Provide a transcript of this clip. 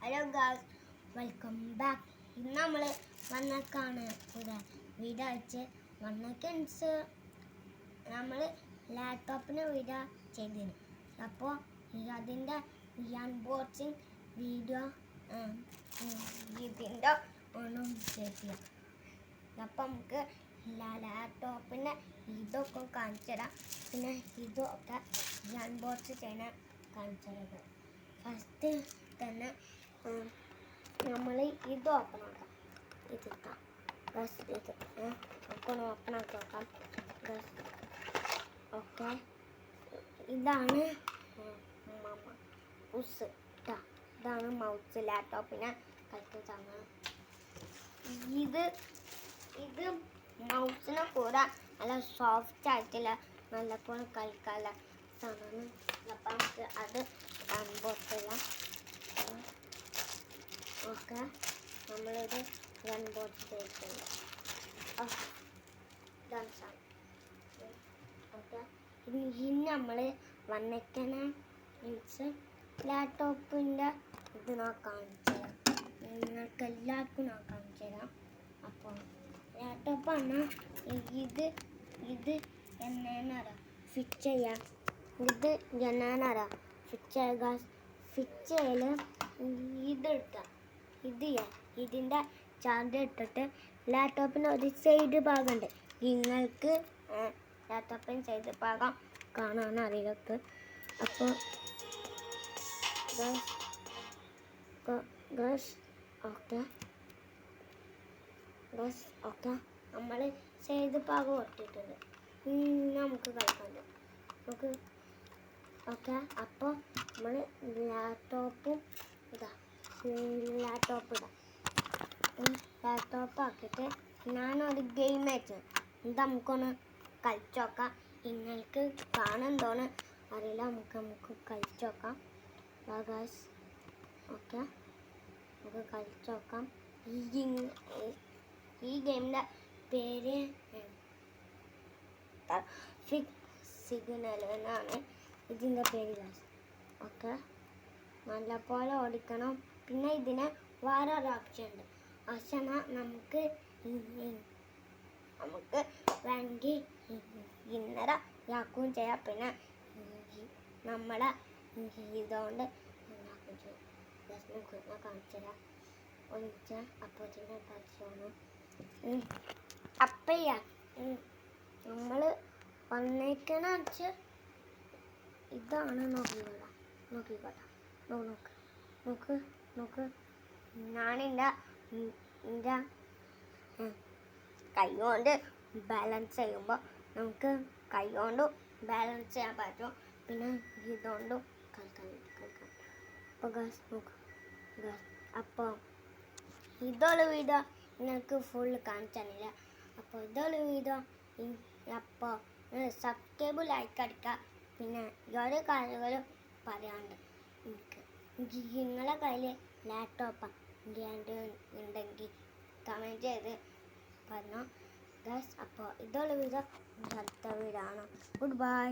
Hello guys, welcome back. ഇന്ന് നമ്മൾ വന്നേക്കാണ് ഒരു വീഡിയോ അയച്ച് വന്നേക്കൻസ് നമ്മൾ ലാപ്ടോപ്പിന് വീഡിയോ ചെയ്തിരുന്നു. അപ്പോൾ അതിൻ്റെ അൺബോക്സിങ് വീഡിയോ ഇതിൻ്റെ ഒന്നും ചെയ്തില്ല. അപ്പം നമുക്ക് ലാപ്ടോപ്പിൻ്റെ ഇതൊക്കെ കാണിച്ചു തരാം. പിന്നെ ഇതൊക്കെ അൺബോക്സ് ചെയ്യാൻ കാണിച്ചു തരാം. ഫസ്റ്റ് തന്നെ നമ്മൾ ഇത് ഓപ്പൺ ആക്കാം. ഇതിട്ടാം ഇത് നമുക്ക് ഓപ്പൺ ആക്കി നോക്കാം. ഓക്കെ, ഇതാണ് മൗസ്. ഇതാണ് മൗസ്, ലാപ്ടോപ്പിനെ കളിക്കുന്ന. ഇത് മൗസിനെ കൂടെ നല്ല സോഫ്റ്റ് ആയിട്ടില്ല, നല്ലപോലെ കളിക്കാനുള്ള സാധനമാണ്. അപ്പം നമുക്ക് അത് അൺബോക്സ് ചെയ്യാം. ഓക്കെ, നമ്മളിത് അൺബോക്സ് ചെയ്തിട്ടുണ്ട്. ഇതാണ് സാധനം. ഓക്കെ, ഇനി നമ്മൾ വന്നിക്കണ മീൻസ് ലാപ്ടോപ്പിൻ്റെ ഇത് ഞാൻ കാണിച്ചു തരാം. നിങ്ങൾക്ക് എല്ലാവർക്കും ഞാൻ കാണിച്ചു തരാം. അപ്പോൾ ലാപ്ടോപ്പാണ് ഇത് എന്നാന്നറിയാം ഫിറ്റ് ചെയ്യാം. ഇത് എന്നാന്നറിയാം ഫിറ്റ് ചെയ്യുക. ഫിറ്റ് ചെയ്യൽ ഇതെടുക്കാം. ഇതിൻ്റെ ചാർജ് ഇട്ടിട്ട് ലാപ്ടോപ്പിന് ഒരു സൈഡ് ഭാഗമുണ്ട്. നിങ്ങൾക്ക് ലാപ്ടോപ്പിന് സൈഡ് ഭാഗം കാണാൻ അറിയാത്ത. അപ്പോൾ ഓക്കെ നമ്മൾ സൈഡ് ഭാഗം ഒട്ടിയിട്ടുണ്ട്. നമുക്ക് കളിക്കാൻ നമുക്ക്. ഓക്കെ, അപ്പോൾ നമ്മൾ ലാപ്ടോപ്പ് ഇടാം. ലാപ്ടോപ്പ് ആക്കിയിട്ട് ഞാനൊരു ഗെയിം വെച്ചു. ഇത് നമുക്കൊന്ന് കളിച്ചു നോക്കാം. നിങ്ങൾക്ക് കാണുന്നതോന്ന് അറിയില്ല, നമുക്ക് കളിച്ചു നോക്കാം. ഓക്കെ, നമുക്ക് കളിച്ചു നോക്കാം. ഈ ഗെയിമിൻ്റെ പേര് സിഗ്നൽ എന്നാണ് ഇതിൻ്റെ പേര്. ഓക്കെ, നല്ലപോലെ ഓടിക്കണം. പിന്നെ ഇതിന് വേറെ ഒരു ഓപ്ഷൻ ഉണ്ട്. പക്ഷേ നമുക്ക് വേണമെങ്കിൽ ഇന്നലെ ഇതാക്കുകയും ചെയ്യാം. പിന്നെ നമ്മളെ ഇതുകൊണ്ട് ഉണ്ടാക്കുകയും ചെയ്യാം. ഞാൻ കാണിച്ചു തരാം. ഒന്നിച്ച് അപ്പോഴത്തേക്ക് കളിച്ചോണം. അപ്പം നമ്മൾ വന്നേക്കണ വെച്ച് ഇതാണ്. നോക്കിക്കോട്ടെ. നോക്ക് ഞാനെൻ്റെ കൈ കൊണ്ട് ബാലൻസ് ചെയ്യുമ്പോൾ നമുക്ക് കൈ കൊണ്ടും ബാലൻസ് ചെയ്യാൻ പറ്റും. പിന്നെ ഇതുകൊണ്ടും കളിക്കാൻ. അപ്പോൾ നോക്ക്. അപ്പോൾ ഇതുള്ള വീഡിയോ നിങ്ങൾക്ക് ഫുള്ള് കാണിച്ചു തന്നില്ല. അപ്പോൾ ഇതുള്ള വീഡിയോ അപ്പോൾ സബ്സ്ക്രൈബ്, ലൈക്ക് അടിക്കുക. പിന്നെ ഓരോ കാര്യങ്ങളും പറയാനുണ്ട്. നിങ്ങളെ കയ്യിൽ ലാപ്ടോപ്പ് ഉണ്ടെങ്കിൽ കമൻറ്റ് ചെയ്ത് പറഞ്ഞു. അപ്പോൾ ഇതുള്ള വീഡിയോ അടുത്ത വീഡിയോ ആണ്. Good bye.